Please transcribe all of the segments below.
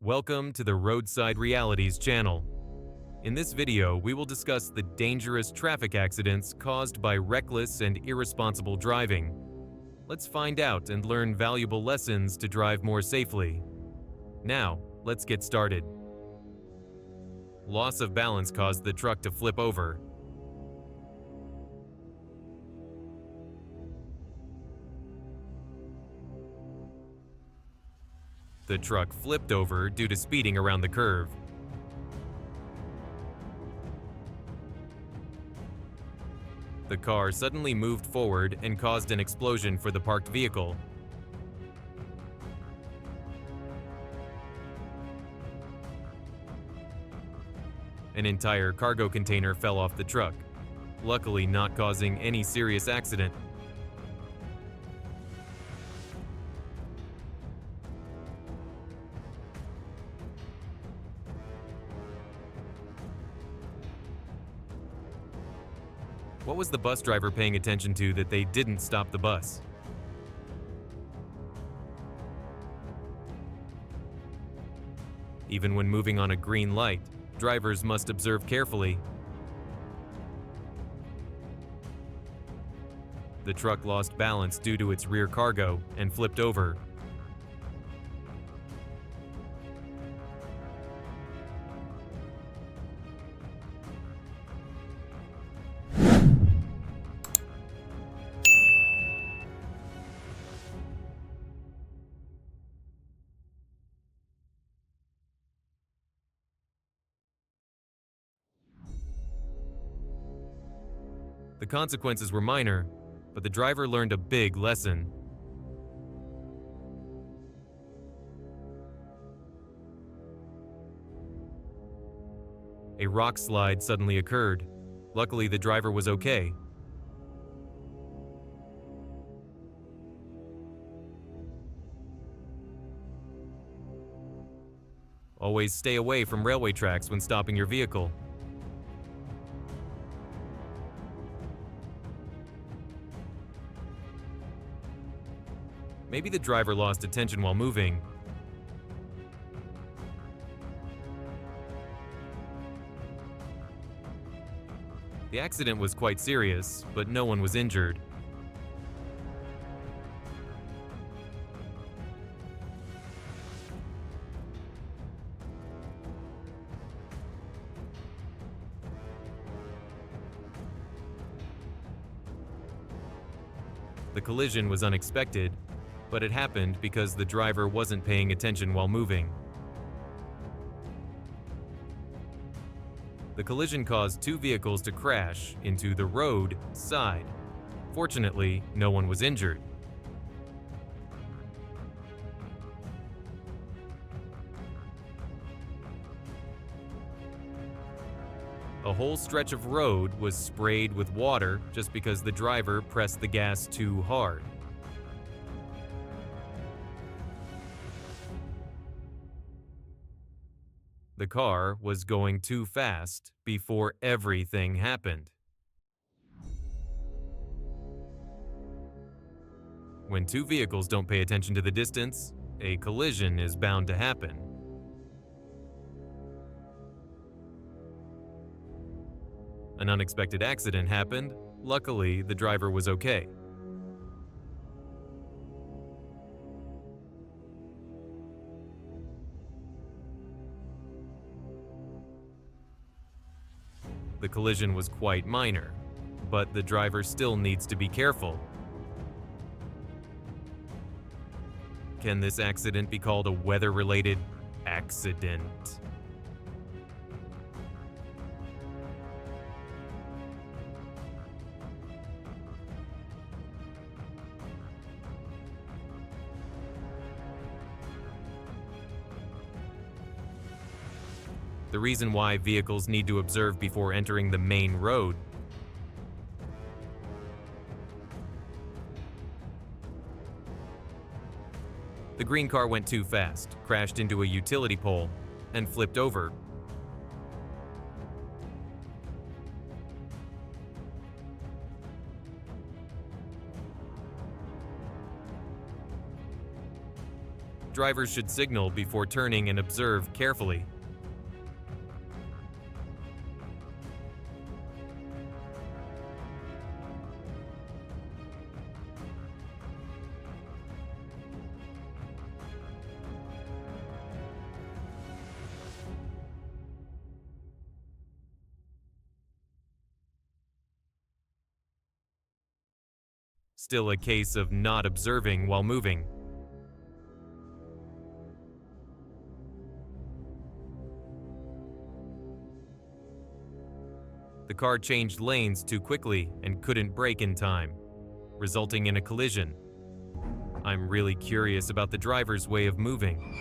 Welcome to the Roadside Realities channel. In this video, we will discuss the dangerous traffic accidents caused by reckless and irresponsible driving. Let's find out and learn valuable lessons to drive more safely. Now, let's get started. Loss of balance caused the truck to flip over. The truck flipped over due to speeding around the curve. The car suddenly moved forward and caused an explosion for the parked vehicle. An entire cargo container fell off the truck, luckily not causing any serious accident. What was the bus driver paying attention to that they didn't stop the bus? Even when moving on a green light, drivers must observe carefully. The truck lost balance due to its rear cargo and flipped over. The consequences were minor, but the driver learned a big lesson. A rock slide suddenly occurred. Luckily, the driver was okay. Always stay away from railway tracks when stopping your vehicle. Maybe the driver lost attention while moving. The accident was quite serious, but no one was injured. The collision was unexpected, but it happened because the driver wasn't paying attention while moving. The collision caused two vehicles to crash into the road side. Fortunately, no one was injured. A whole stretch of road was sprayed with water just because the driver pressed the gas too hard. The car was going too fast before everything happened. When two vehicles don't pay attention to the distance, a collision is bound to happen. An unexpected accident happened. Luckily, the driver was okay. The collision was quite minor, but the driver still needs to be careful. Can this accident be called a weather-related accident? The reason why vehicles need to observe before entering the main road. The green car went too fast, crashed into a utility pole, and flipped over. Drivers should signal before turning and observe carefully. Still a case of not observing while moving. The car changed lanes too quickly and couldn't brake in time, resulting in a collision. I'm really curious about the driver's way of moving.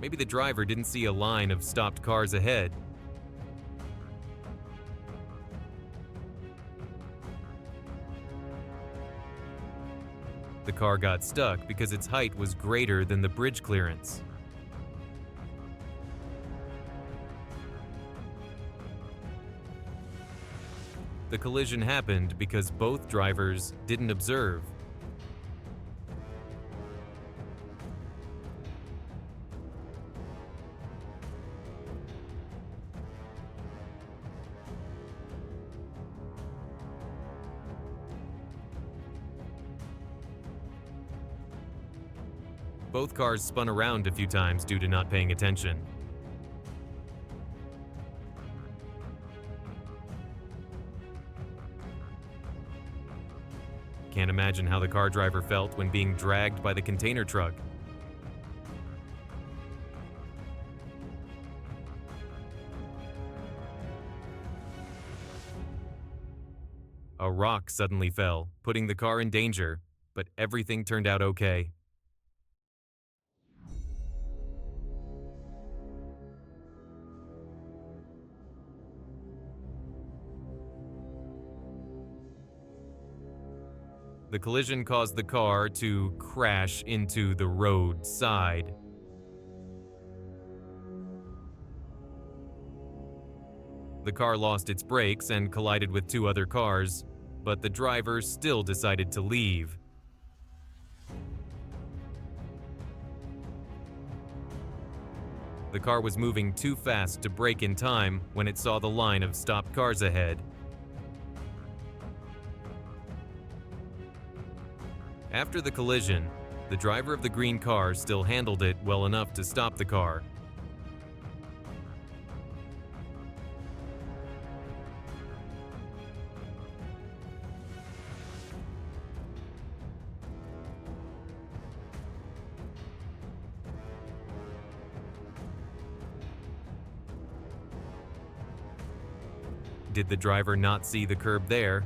Maybe the driver didn't see a line of stopped cars ahead. The car got stuck because its height was greater than the bridge clearance. The collision happened because both drivers didn't observe. Both cars spun around a few times due to not paying attention. Can't imagine how the car driver felt when being dragged by the container truck. A rock suddenly fell, putting the car in danger, but everything turned out okay. The collision caused the car to crash into the roadside. The car lost its brakes and collided with two other cars, but the driver still decided to leave. The car was moving too fast to brake in time when it saw the line of stopped cars ahead. After the collision, the driver of the green car still handled it well enough to stop the car. Did the driver not see the curb there?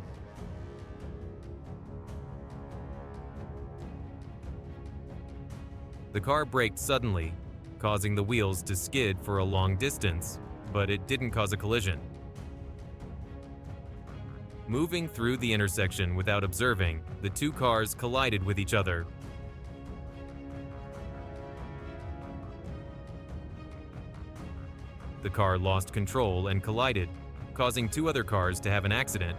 The car braked suddenly, causing the wheels to skid for a long distance, but it didn't cause a collision. Moving through the intersection without observing, the two cars collided with each other. The car lost control and collided, causing two other cars to have an accident.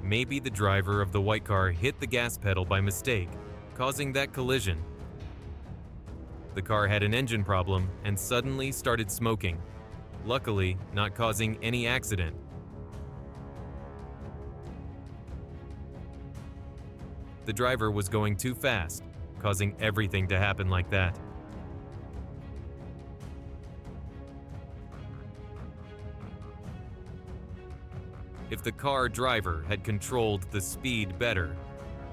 Maybe the driver of the white car hit the gas pedal by mistake, causing that collision. The car had an engine problem and suddenly started smoking, luckily not causing any accident. The driver was going too fast, causing everything to happen like that. If the car driver had controlled the speed better,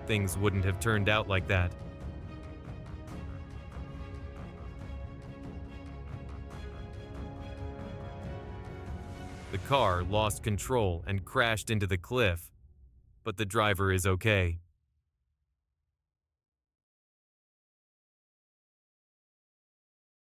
things wouldn't have turned out like that. The car lost control and crashed into the cliff, but the driver is okay.